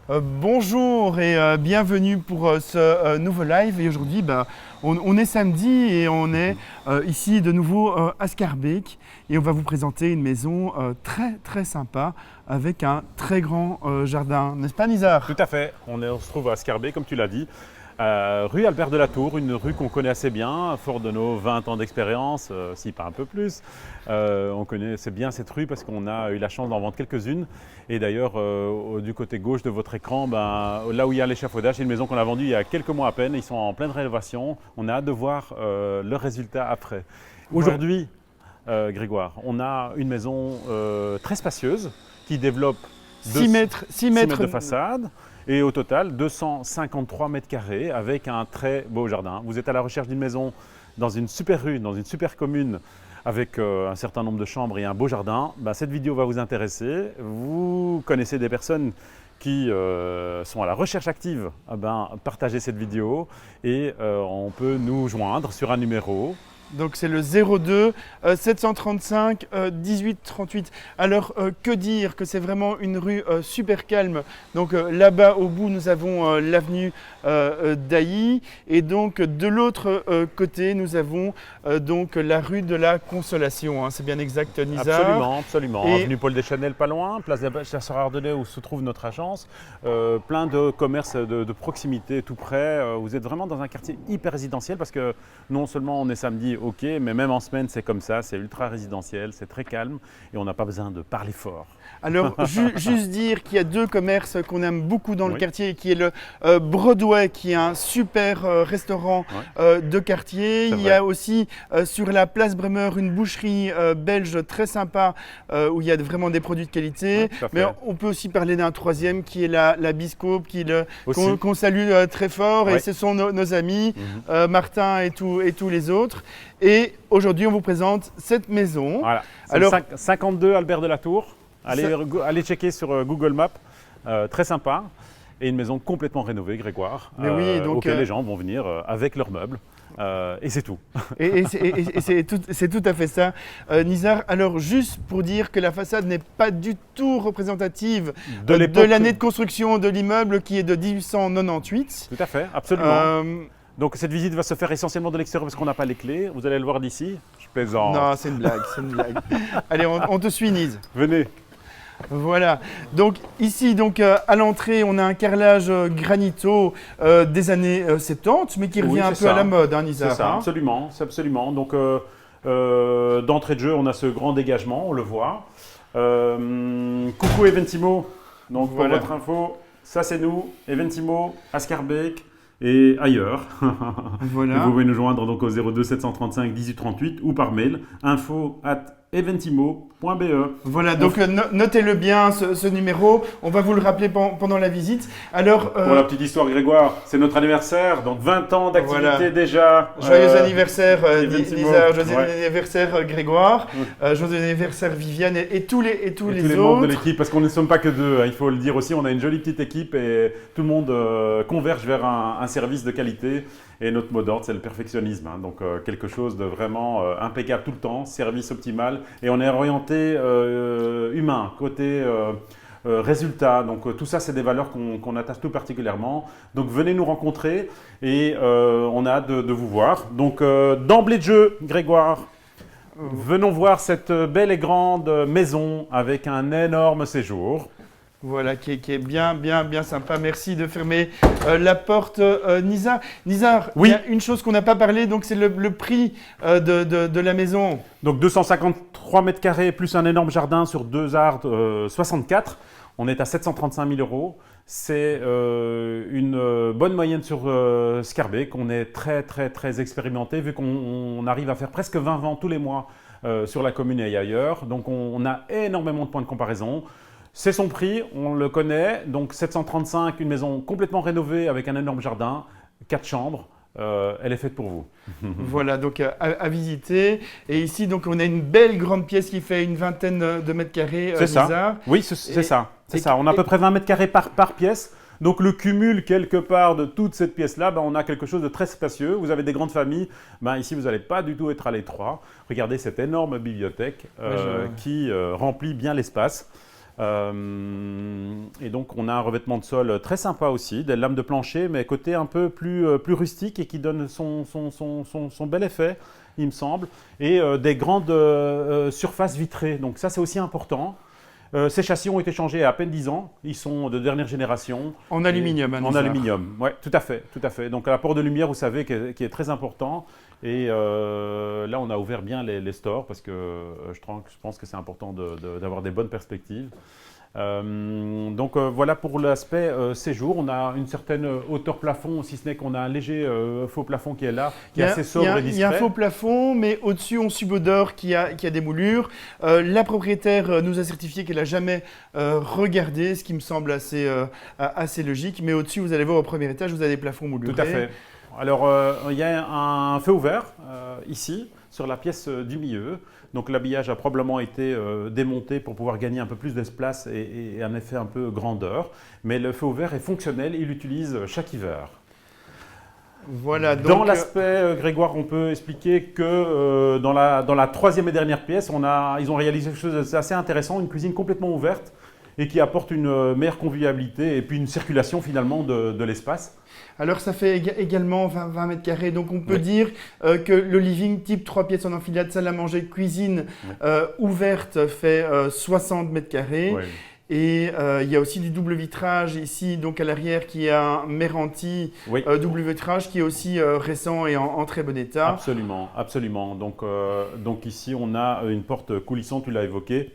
Bonjour et bienvenue pour ce nouveau live. Et aujourd'hui, on est samedi et on est ici de nouveau à Schaerbeek et on va vous présenter une maison très sympa avec un très grand jardin. N'est-ce pas, Nizar? Tout à fait, on se trouve à Schaerbeek, comme tu l'as dit, rue Albert de la Tour, une rue qu'on connaît assez bien, fort de nos 20 ans d'expérience, si pas un peu plus. On connaissait bien cette rue parce qu'on a eu la chance d'en vendre quelques-unes. Et d'ailleurs, du côté gauche de votre écran, là où il y a l'échafaudage, c'est une maison qu'on a vendue il y a quelques mois à peine. Ils sont en pleine rénovation. On a hâte de voir le résultat après. Aujourd'hui, Grégoire, on a une maison très spacieuse qui développe 6 mètres, 6 mètres de façade. Et au total, 253 mètres carrés avec un très beau jardin. Vous êtes à la recherche d'une maison dans une super rue, dans une super commune, avec un certain nombre de chambres et un beau jardin. Cette vidéo va vous intéresser. Vous connaissez des personnes qui sont à la recherche active. Partagez cette vidéo et on peut nous joindre sur un numéro. Donc c'est le 02 735 18 38. Alors que dire que c'est vraiment une rue super calme. Donc là-bas au bout nous avons l'avenue d'Ailly et donc de l'autre côté nous avons donc la rue de la Consolation. Hein. C'est bien exact, Nizar? Absolument, absolument. Et avenue Paul Deschanel pas loin, place des Chasseurs Ardennais où se trouve notre agence. Plein de commerces de proximité tout près. Vous êtes vraiment dans un quartier hyper résidentiel parce que non seulement on est samedi, ok, mais même en semaine, c'est comme ça, c'est ultra résidentiel, c'est très calme et on n'a pas besoin de parler fort. Alors, juste dire qu'il y a deux commerces qu'on aime beaucoup dans le quartier, qui est le Broadway, qui est un super restaurant de quartier. Il y a aussi sur la place Bremer une boucherie belge très sympa où il y a vraiment des produits de qualité. Mais on peut aussi parler d'un troisième qui est la Biscope, qu'on salue très fort. Et ce sont nos amis, Martin et tous les autres. Et aujourd'hui, on vous présente cette maison. Voilà. Alors, 52 Albert de la Tour. Allez checker sur Google Maps. Très sympa. Et une maison complètement rénovée, Grégoire, auquel les gens vont venir avec leurs meubles. Et c'est tout. Et c'est tout à fait ça. Nizar, alors juste pour dire que la façade n'est pas du tout représentative de l'année de construction de l'immeuble qui est de 1898. Tout à fait, absolument. Donc cette visite va se faire essentiellement de l'extérieur parce qu'on n'a pas les clés. Vous allez le voir d'ici. Je plaisante. Non, c'est une blague, c'est une blague. Allez, on te suit, Niz. Venez. Voilà. Donc ici, à l'entrée, on a un carrelage granito des années 70, mais qui revient un peu à la mode, hein, Nizar. C'est ça, absolument, c'est absolument. Donc d'entrée de jeu, on a ce grand dégagement, on le voit. Coucou Eventimo. Donc pour votre info, ça c'est nous, Eventimo, à Schaerbeek et ailleurs. Voilà. Vous pouvez nous joindre donc au 02 735 18 38 ou par mail info@eventimo.be. Voilà, donc notez-le bien ce numéro, on va vous le rappeler pendant la visite. Alors, pour la petite histoire, Grégoire, c'est notre anniversaire, donc 20 ans d'activité déjà. Joyeux anniversaire Nizar, joyeux anniversaire Grégoire, joyeux anniversaire Viviane et tous les autres. Membres de l'équipe, parce qu'on ne sommes pas que deux, hein, il faut le dire aussi, on a une jolie petite équipe et tout le monde converge vers un service de qualité. Et notre mot d'ordre, c'est le perfectionnisme. Hein, donc quelque chose de vraiment impeccable tout le temps, service optimal. Et on est orienté humain, côté résultat. Donc tout ça, c'est des valeurs qu'on attache tout particulièrement. Donc venez nous rencontrer et on a hâte de vous voir. Donc d'emblée de jeu, Grégoire, venons voir cette belle et grande maison avec un énorme séjour. Voilà, qui est bien sympa. Merci de fermer la porte, Nizar. Nizar, oui. Il y a une chose qu'on n'a pas parlé, donc c'est le prix de la maison. Donc 253 mètres carrés plus un énorme jardin sur 2 arts 64. On est à 735 000 €. C'est une bonne moyenne sur Schaerbeek. On est très expérimenté vu qu'on arrive à faire presque 20 ventes tous les mois sur la commune et ailleurs. Donc on a énormément de points de comparaison. C'est son prix, on le connaît, donc 735, une maison complètement rénovée avec un énorme jardin, 4 chambres, elle est faite pour vous. Voilà, donc à visiter. Et ici, donc, on a une belle grande pièce qui fait une vingtaine de mètres carrés. C'est ça, oui, c'est ça. On a à peu près 20 mètres carrés par pièce. Donc le cumul quelque part de toute cette pièce-là, on a quelque chose de très spacieux. Vous avez des grandes familles, ici vous n'allez pas du tout être à l'étroit. Regardez cette énorme bibliothèque qui remplit bien l'espace. Et donc on a un revêtement de sol très sympa aussi, des lames de plancher, mais côté un peu plus rustique et qui donne son bel effet, il me semble. Et des grandes surfaces vitrées, donc ça c'est aussi important. Ces châssis ont été changés il y a à peine 10 ans, ils sont de dernière génération. En aluminium, en aluminium, oui, tout à fait, tout à fait. Donc l'apport de lumière, vous savez, qui est très important. Et là, on a ouvert bien les stores parce que je pense que c'est important d'avoir des bonnes perspectives. Donc voilà pour l'aspect séjour. On a une certaine hauteur plafond, si ce n'est qu'on a un léger faux plafond qui est là, qui est assez sobre et discret. Il y a un faux plafond, mais au-dessus, on subodore qui a des moulures. La propriétaire nous a certifié qu'elle n'a jamais regardé, ce qui me semble assez logique. Mais au-dessus, vous allez voir au premier étage, vous avez des plafonds moulurés. Tout à fait. Alors, il y a un feu ouvert ici, sur la pièce du milieu. Donc, l'habillage a probablement été démonté pour pouvoir gagner un peu plus d'espace et un effet un peu grandeur. Mais le feu ouvert est fonctionnel, il l'utilise chaque hiver. Voilà, donc, dans l'aspect, Grégoire, on peut expliquer que dans la troisième et dernière pièce, ils ont réalisé quelque chose d'assez intéressant, une cuisine complètement ouverte et qui apporte une meilleure convivialité et puis une circulation finalement de l'espace. Alors ça fait également 20 mètres carrés, donc on peut dire que le living type 3 pièces en enfilade, salle à manger, cuisine ouverte fait 60 mètres carrés. Oui. Et il y a aussi du double vitrage ici, donc à l'arrière, qui est un Meranti double vitrage qui est aussi récent et en très bon état. Absolument, absolument. Donc ici, on a une porte coulissante, tu l'as évoqué,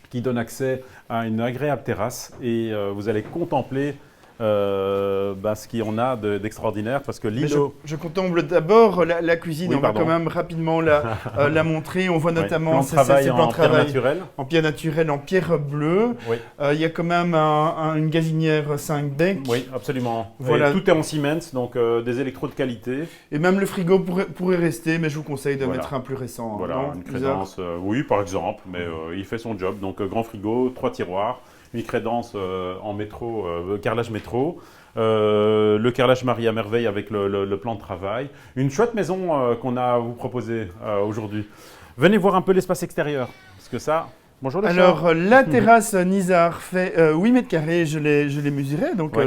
qui donne accès à une agréable terrasse et vous allez contempler ce qu'on a d'extraordinaire parce que l'îlot… Je contemple d'abord la cuisine, on va quand même rapidement la montrer. On voit notamment ces plans de travail en pierre naturelle, en pierre bleue. Oui. Il y a quand même une gazinière 5 decks. Oui, absolument. Voilà. Tout est en Siemens, donc des électrodes de qualité. Et même le frigo pourrait rester, mais je vous conseille de mettre un plus récent. Voilà, une crédence, oui, par exemple, mais il fait son job. Donc grand frigo, 3 tiroirs. Une crédence en métro, carrelage métro, le carrelage marie à merveille avec le plan de travail. Une chouette maison qu'on a à vous proposer aujourd'hui. Venez voir un peu l'espace extérieur, parce que ça… Bonjour le chat. Alors, la terrasse Nizar fait 8 mètres carrés, je l'ai mesuré, donc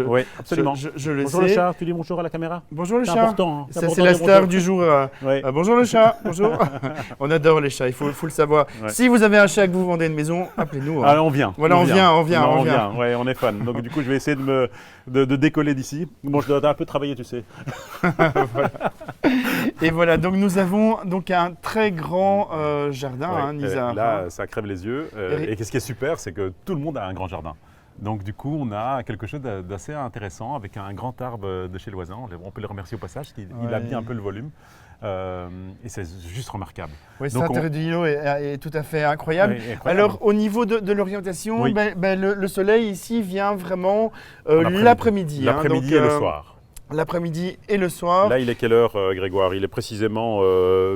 oui, absolument. Je le bonjour sais. Le chat, tu dis bonjour à la caméra. Bonjour le chat. Important, ça, c'est la star du jour. Bonjour le chat, bonjour. On adore les chats, il faut le savoir. Ouais. Si vous avez un chat que vous vendez une maison, appelez-nous. Ah, on vient. Voilà, on vient. Ouais, on est fan. Donc du coup, je vais essayer de décoller d'ici. Bon, je dois un peu travailler, tu sais. Voilà. Et voilà, donc nous avons un très grand jardin, Nizar. Là, ça crève les yeux. Et ce qui est super, c'est que tout le monde a un grand jardin. Donc du coup, on a quelque chose d'assez intéressant avec un grand arbre de chez Loisan. On peut le remercier au passage, il habille un peu le volume. Et c'est juste remarquable. Oui, cet intérieur du îlot est tout à fait incroyable. Oui, alors, au niveau de l'orientation, le soleil ici vient vraiment l'après-midi. L'après-midi et le soir. L'après-midi et le soir. Là, il est quelle heure, Grégoire? Il est précisément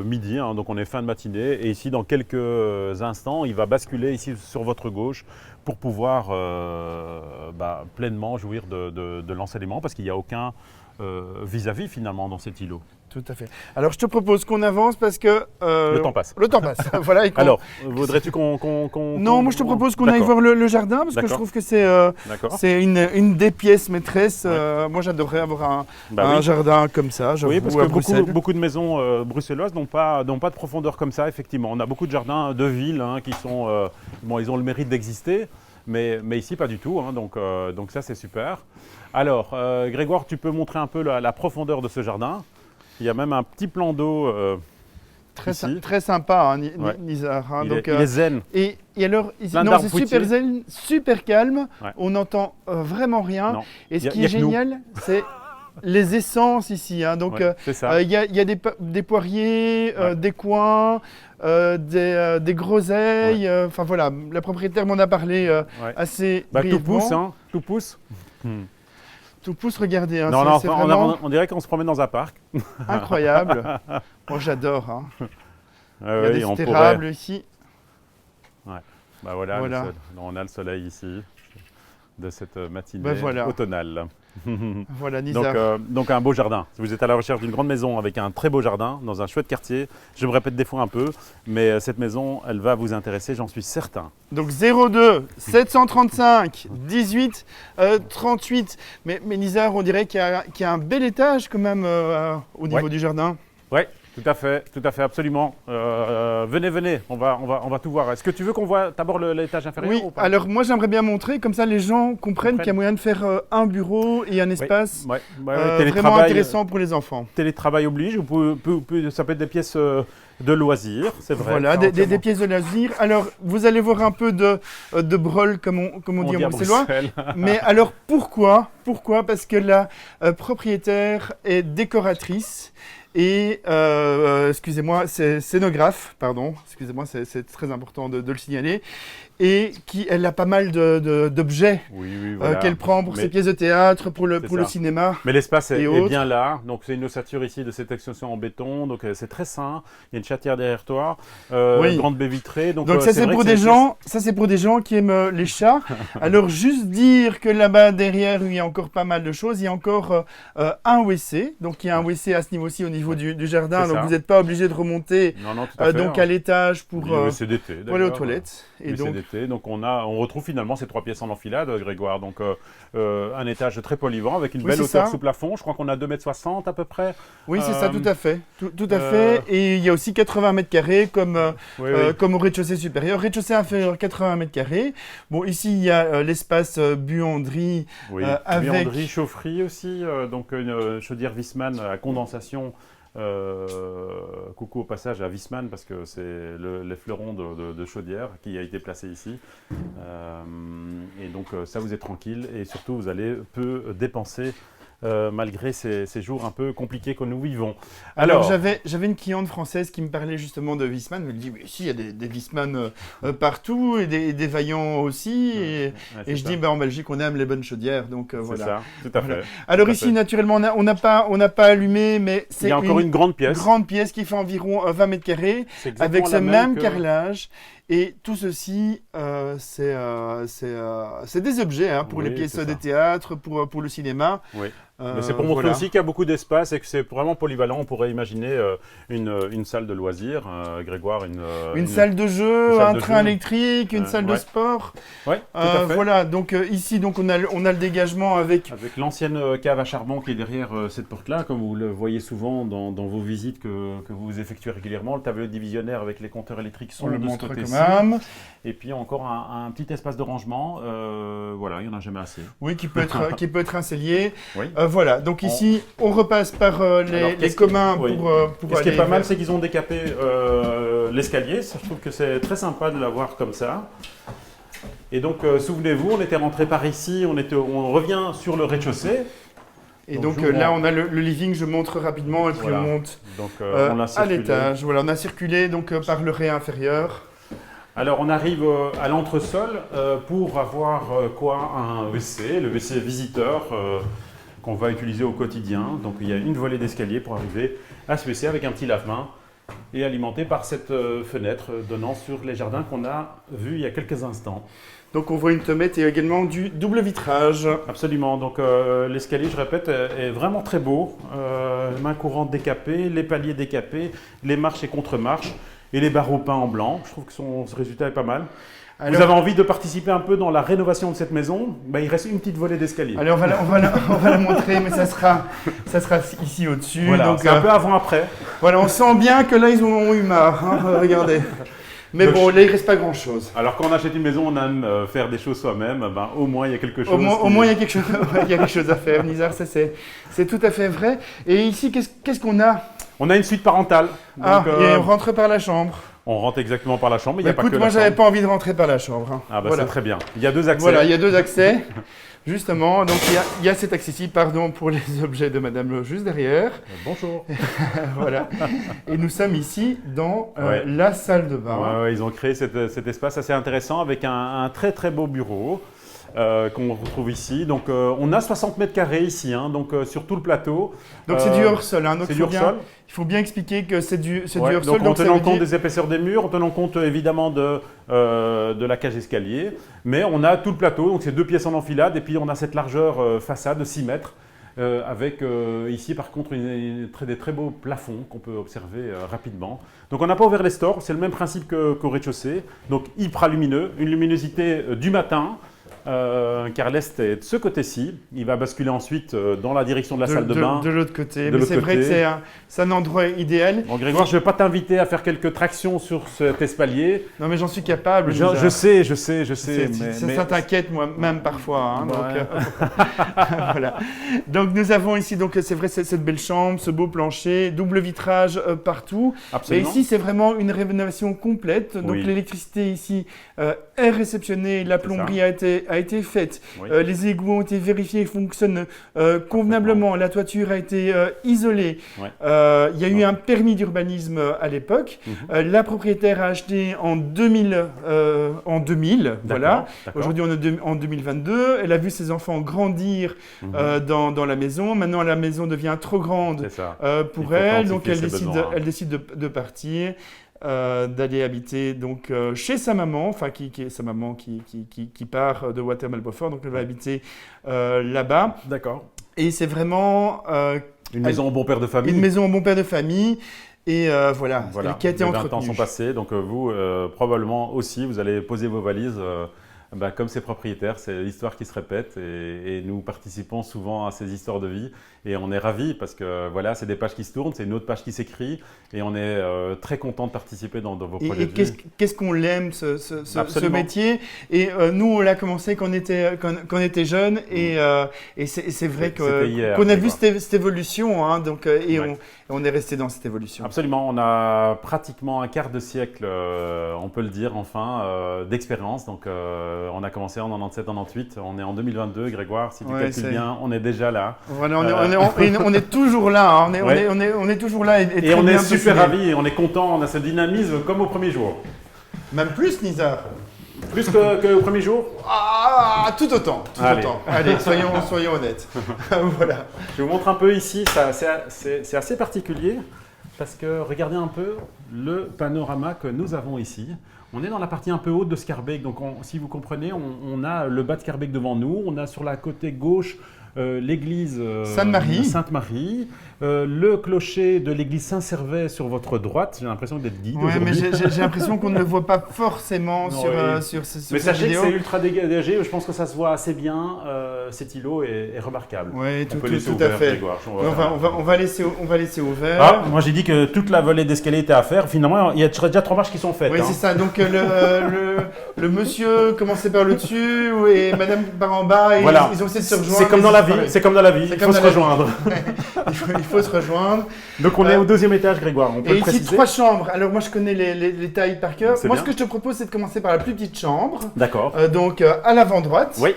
midi, donc on est fin de matinée. Et ici, dans quelques instants, il va basculer ici sur votre gauche pour pouvoir pleinement jouir de l'ensoleillement parce qu'il n'y a aucun vis-à-vis finalement dans cet îlot. Tout à fait. Alors, je te propose qu'on avance parce que… le temps passe. Le temps passe. Voilà, alors, voudrais-tu qu'on… Non, moi je te propose qu'on aille voir le jardin parce que je trouve que c'est une des pièces maîtresses. Moi, j'adorerais avoir un jardin comme ça. Oui, parce que beaucoup de maisons bruxelloises n'ont pas de profondeur comme ça, effectivement. On a beaucoup de jardins de ville qui sont… ils ont le mérite d'exister, mais ici, pas du tout. Donc ça, c'est super. Alors, Grégoire, tu peux montrer un peu la profondeur de ce jardin. Il y a même un petit plan d'eau très sympa, Nizar. Il est zen. Et alors, c'est super zen, super calme. Ouais. On n'entend vraiment rien. Non. Et ce qui est génial, c'est les essences ici. Donc, il y a des poiriers, des coings, des groseilles. Enfin voilà, la propriétaire m'en a parlé assez brièvement. Tout pousse. Tout pousse, regardez. On dirait qu'on se promène dans un parc. Incroyable. Moi, j'adore. Il y a des stérables ici. Ouais. Voilà. On a le soleil ici. de cette matinée automnale. Voilà, Nizar. Donc un beau jardin. Si vous êtes à la recherche d'une grande maison avec un très beau jardin, dans un chouette quartier, je me répète des fois un peu, mais cette maison, elle va vous intéresser, j'en suis certain. Donc 02 735 18 38. Mais Nizar, on dirait qu'il y a un bel étage quand même au niveau du jardin. Oui, tout à fait, absolument. Venez, on va tout voir. Est-ce que tu veux qu'on voit d'abord l'étage inférieur ou pas? Alors moi j'aimerais bien montrer, comme ça les gens comprennent qu'il y a moyen de faire un bureau et un espace vraiment intéressant pour les enfants. Télétravail oblige, ça peut être des pièces de loisirs, c'est vrai. Voilà, des pièces de loisirs. Alors vous allez voir un peu de brol, comme on dit en bruxellois. Mais alors pourquoi? Parce que la propriétaire est décoratrice. Et, excusez-moi, c'est scénographe, pardon, excusez-moi, c'est très important de le signaler, et elle a pas mal d'objets qu'elle prend pour ses pièces de théâtre, pour le cinéma. Mais l'espace est bien là, donc c'est une ossature ici de cette extension en béton, donc c'est très sain, il y a une chatière derrière toi, une grande baie vitrée. Donc ça c'est pour des gens qui aiment les chats. Alors juste dire que là-bas derrière il y a encore pas mal de choses, il y a encore un WC, donc il y a un WC à ce niveau-ci au niveau du jardin, donc vous n'êtes pas obligé de remonter à l'étage pour aller aux toilettes. Et donc on retrouve finalement ces 3 pièces en enfilade, Grégoire. Donc un étage très polyvalent avec une belle hauteur sous plafond. Je crois qu'on a 2,60 m à peu près. Oui, c'est ça, tout à fait. Tout à fait. Et il y a aussi 80 mètres carrés comme au rez-de-chaussée supérieur. Rez-de-chaussée inférieur, 80 mètres carrés. Bon, ici, il y a l'espace buanderie. Avec buanderie, chaufferie aussi. Donc une chaudière Viessmann à condensation. Coucou au passage à Viessmann parce que c'est les fleurons de chaudière qui a été placé ici. Et donc ça vous êtes tranquille et surtout vous allez peu dépenser malgré ces jours un peu compliqués que nous vivons. Alors j'avais une cliente française qui me parlait justement de Viessmann. Elle me dit, mais ici il y a des Viessmann partout et des Vaillant aussi. Et je dis, en Belgique on aime les bonnes chaudières. Donc voilà. C'est ça, tout à fait. Alors ici naturellement on n'a pas allumé, mais c'est une grande pièce. Grande pièce qui fait environ 20 mètres carrés avec ce même carrelage. Et tout ceci, c'est des objets pour les pièces de théâtre, pour le cinéma. Oui. Mais c'est pour montrer aussi qu'il y a beaucoup d'espace et que c'est vraiment polyvalent. On pourrait imaginer une salle de loisirs, Grégoire, une salle de jeu, un train électrique, une salle de sport. Oui, tout à fait. Voilà, donc ici on a le dégagement avec l'ancienne cave à charbon qui est derrière cette porte-là, comme vous le voyez souvent dans vos visites que vous effectuez régulièrement. Le tableau divisionnaire avec les compteurs électriques sont de ce côté-ci. Et puis encore un petit espace de rangement. Voilà, il n'y en a jamais assez. Oui, qui peut être un cellier. Oui. Voilà, donc ici, on repasse par les communs pour ce qui est pas mal, c'est qu'ils ont décapé l'escalier. Je trouve que c'est très sympa de l'avoir comme ça. Et donc, souvenez-vous, on était rentré par ici, on revient sur le rez-de-chaussée. Et donc là, on a le living, je montre rapidement, et puis on monte à l'étage. Voilà, on a circulé donc, par le rez inférieur. Alors, on arrive à l'entresol pour avoir un WC, le WC visiteur qu'on va utiliser au quotidien. Donc il y a une volée d'escalier pour arriver à ce WC avec un petit lave-main et alimenté par cette fenêtre donnant sur les jardins qu'on a vus il y a quelques instants. Donc on voit une tomate et également du double vitrage. Absolument, donc l'escalier, je répète, est vraiment très beau. Main courante décapée, les paliers décapés, les marches et contre-marches et les barreaux peints en blanc. Je trouve que ce résultat est pas mal. Alors, vous avez envie de participer un peu dans la rénovation de cette maison? Il reste une petite volée d'escalier. Allez, on va la montrer, mais ça sera ici au-dessus. Voilà, c'est un peu avant-après. Voilà, on sent bien que là, ils ont eu marre. Regardez. Mais bon, là, il ne reste pas grand-chose. Alors, quand on achète une maison, on aime faire des choses soi-même. Au moins, il y a quelque chose. Au moins, il y a quelque chose à faire, Nizar. Ça, c'est tout à fait vrai. Et ici, qu'est-ce qu'on a? On a une suite parentale. Donc, et on rentre par la chambre. On rentre exactement par la chambre, mais il n'y a pas que la chambre. Écoute, moi, j'avais pas envie de rentrer par la chambre. Ah bah voilà. C'est très bien. Il y a 2 accès. Voilà, il y a 2 accès. Justement, donc il y a cet accès-ci, pardon, pour les objets de Madame Le, juste derrière. Bonjour. Voilà. Et nous sommes ici dans la salle de bain. Ouais, ils ont créé cet espace assez intéressant avec un très très beau bureau. qu'on retrouve ici. Donc on a 60 mètres carrés ici, hein, donc sur tout le plateau. Donc c'est du hors-sol. Hein, c'est du hors-sol. Il faut bien expliquer que c'est du Ouais, hors-sol. Donc en tenant compte des épaisseurs des murs, en tenant compte évidemment de la cage escalier. Mais on a tout le plateau, donc c'est 2 pièces en enfilade et puis on a cette largeur façade de 6 mètres. Avec ici par contre des très beaux plafonds qu'on peut observer rapidement. Donc on n'a pas ouvert les stores, c'est le même principe qu'au rez-de-chaussée. Donc hyper lumineux, une luminosité du matin, car l'est est de ce côté-ci. Il va basculer ensuite dans la direction de la salle de bain. De l'autre côté, mais c'est vrai que c'est un endroit idéal. Bon Grégoire, je ne vais pas t'inviter à faire quelques tractions sur cet espalier. Non mais j'en suis capable. Je sais. Ça t'inquiète moi-même parfois. Hein, ouais. Voilà. Donc nous avons ici, donc c'est vrai, cette belle chambre, ce beau plancher, double vitrage partout. Absolument. Et ici c'est vraiment une rénovation complète. Donc l'électricité ici est réceptionnée, la plomberie a été faite, oui. Les égouts ont été vérifiés, ils fonctionnent convenablement, la toiture a été isolée. Ouais. Il y a eu un permis d'urbanisme à l'époque. La propriétaire a acheté en 2000, voilà. Aujourd'hui on est en 2022. Elle a vu ses enfants grandir dans la maison. Maintenant la maison devient trop grande pour elle, donc elle décide de partir. D'aller habiter donc chez sa maman, enfin qui est sa maman qui part de Watermal-Beaufort, donc elle va habiter là-bas. D'accord. Et c'est vraiment une maison au bon père de famille. Une maison au bon père de famille. Et voilà, qui a été entretenue. 20 ans sont passés, donc vous probablement aussi vous allez poser vos valises. Comme ses propriétaires, c'est l'histoire qui se répète et nous participons souvent à ces histoires de vie et on est ravis parce que voilà, c'est des pages qui se tournent, c'est une autre page qui s'écrit et on est très content de participer dans vos projets de vie. Qu'est-ce qu'on l'aime ce métier et nous on l'a commencé quand on était jeune et c'est vrai qu'on a vu cette évolution hein, donc, et on est resté dans cette évolution. Absolument, on a pratiquement un quart de siècle, on peut le dire enfin, d'expérience donc on a commencé en 97-98, on est en 2022, Grégoire, si tu calcules bien, on est déjà là. Voilà, on est toujours là, hein. on est toujours là. Et on est super ravis, et on est content, on a ce dynamisme comme au premier jour. Même plus, Nizar. Plus qu'au premier jour? Tout autant. Allez, soyons honnêtes. Voilà. Je vous montre un peu ici, c'est assez particulier, parce que regardez un peu le panorama que nous avons ici. On est dans la partie un peu haute de Scarbeck, donc si vous comprenez, on a le bas de Scarbeck devant nous, on a sur la côté gauche l'église Sainte-Marie, le clocher de l'église Saint-Servais sur votre droite. J'ai l'impression d'être guide aujourd'hui. Mais j'ai l'impression qu'on ne le voit pas forcément sur mais sachez que c'est ultra dégagé, je pense que ça se voit assez bien. Cet îlot est remarquable. Oui, tout à fait. On va laisser ouvert. Ah, moi j'ai dit que toute la volée d'escalier était à faire. Finalement, il y a déjà 3 marches qui sont faites. Oui, c'est ça. Donc le monsieur commençait par le dessus et madame par en bas et voilà. Ils ont essayé de se rejoindre. C'est comme dans la vie, il faut se rejoindre. Il faut se rejoindre. Donc on est au 2e étage, Grégoire, on peut le préciser. Et ici 3 chambres. Alors moi je connais les tailles par cœur. Moi ce que je te propose c'est de commencer par la plus petite chambre. D'accord. Donc à l'avant droite. Oui.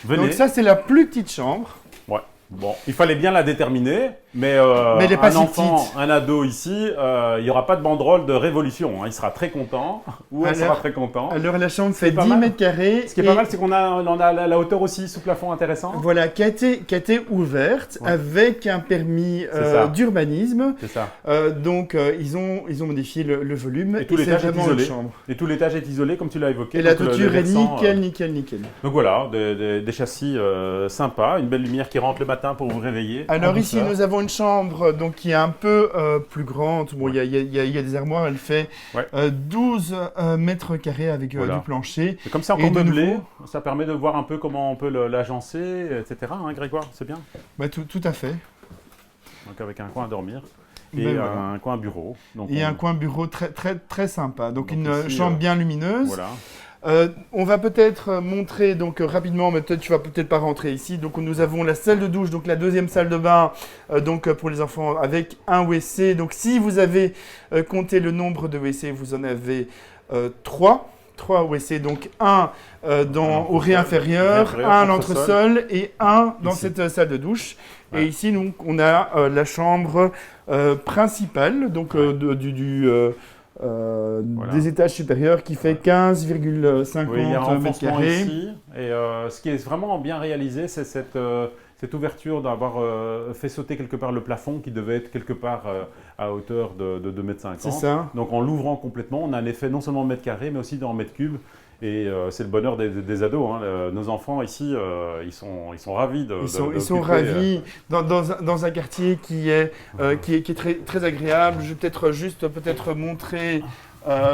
Venez. Donc ça c'est la plus petite chambre. Ouais. Bon, il fallait bien la déterminer, mais elle est pas un enfant, un ado ici, il n'y aura pas de banderole de révolution. Hein. Il sera très content, ou elle sera très content. Alors la chambre fait 10 mètres carrés. Ce qui est pas mal, c'est qu'on a la hauteur aussi sous plafond intéressant. Voilà, qui a été ouverte avec un permis d'urbanisme. C'est ça. Donc ils ont modifié le volume. Et tout l'étage est isolé. Et tout l'étage est isolé, comme tu l'as évoqué. Et la toiture est nickel. Donc voilà, des châssis sympas, une belle lumière qui rentre le matin pour vous réveiller. Alors ici, nous avons une chambre donc, qui est un peu plus grande. Bon, il y a des armoires, elle fait 12 mètres carrés avec du plancher. Et comme c'est encore meublé, ça permet de voir un peu comment on peut l'agencer, etc. Hein, Grégoire, c'est bien. Tout à fait. Donc avec un coin à dormir. Et un coin bureau. Donc un coin bureau très sympa. Donc une chambre bien lumineuse. Voilà. On va peut-être montrer donc rapidement, mais peut-être tu vas peut-être pas rentrer ici. Donc nous avons la salle de douche, donc la 2e salle de bain, donc pour les enfants avec un WC. Donc si vous avez compté le nombre de WC, vous en avez 3 WC, donc un au rez inférieur, un à l'entresol et un dans cette salle de douche. Ouais. Et ici, donc, on a la chambre principale, donc des étages supérieurs qui fait 15,50 oui, il y a un mètres renfoncement carrés. ici. Et ce qui est vraiment bien réalisé, c'est cette ouverture d'avoir fait sauter quelque part le plafond qui devait être quelque part à hauteur de 2,50 m. C'est ça. Donc en l'ouvrant complètement, on a un effet non seulement en mètres carrés, mais aussi en mètres cubes. Et c'est le bonheur des ados. Hein. Nos enfants ici, ils sont ravis de Ils sont ravis dans un quartier qui est très, très agréable. Je vais peut-être montrer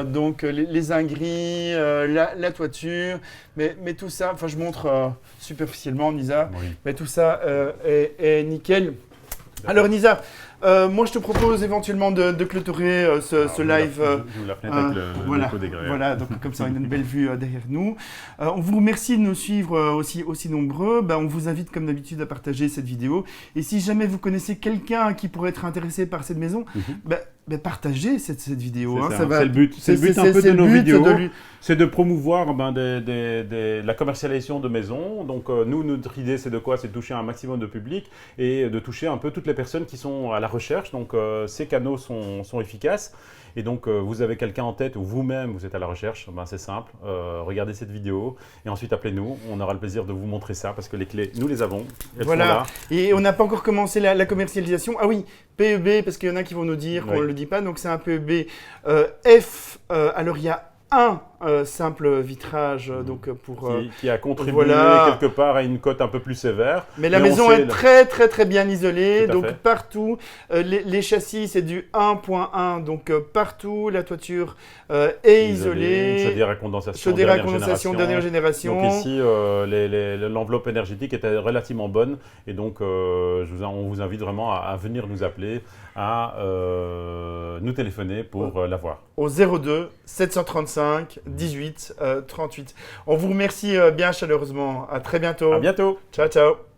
donc les ingris, la toiture, mais tout ça, enfin je montre superficiellement Nisa, oui. mais tout ça est nickel. Alors Nisa, moi je te propose éventuellement de clôturer ce live. J'ouvre la fenêtre avec voilà, l'écho des grès. voilà, donc comme ça on a une belle vue derrière nous. On vous remercie de nous suivre aussi nombreux. On vous invite comme d'habitude à partager cette vidéo. Et si jamais vous connaissez quelqu'un qui pourrait être intéressé par cette maison, partagez cette vidéo. C'est le but. C'est le but un peu de nos vidéos. C'est de promouvoir la commercialisation de maisons. Donc nous, notre idée, c'est de quoi? C'est de toucher un maximum de public et de toucher un peu toutes les personnes qui sont à la recherche. Donc ces canaux sont efficaces. Et donc vous avez quelqu'un en tête ou vous-même, vous êtes à la recherche, c'est simple. Regardez cette vidéo et ensuite appelez-nous. On aura le plaisir de vous montrer ça parce que les clés, nous les avons. Elles sont là. Et on n'a pas encore commencé la commercialisation. Ah oui, PEB, parce qu'il y en a qui vont nous dire qu'on ne le dit pas. Donc c'est un PEB F. Alors il y a un simple vitrage qui a contribué quelque part à une cote un peu plus sévère. Mais la maison est très très très bien isolée, donc partout. Les châssis c'est du 1.1, donc partout la toiture est isolée. Chaudière à condensation dernière génération. Donc ici l'enveloppe énergétique était relativement bonne et donc on vous invite vraiment à venir nous appeler, à nous téléphoner pour l'avoir. Au 02 735 18 38. On vous remercie bien chaleureusement. À très bientôt. À bientôt. Ciao, ciao.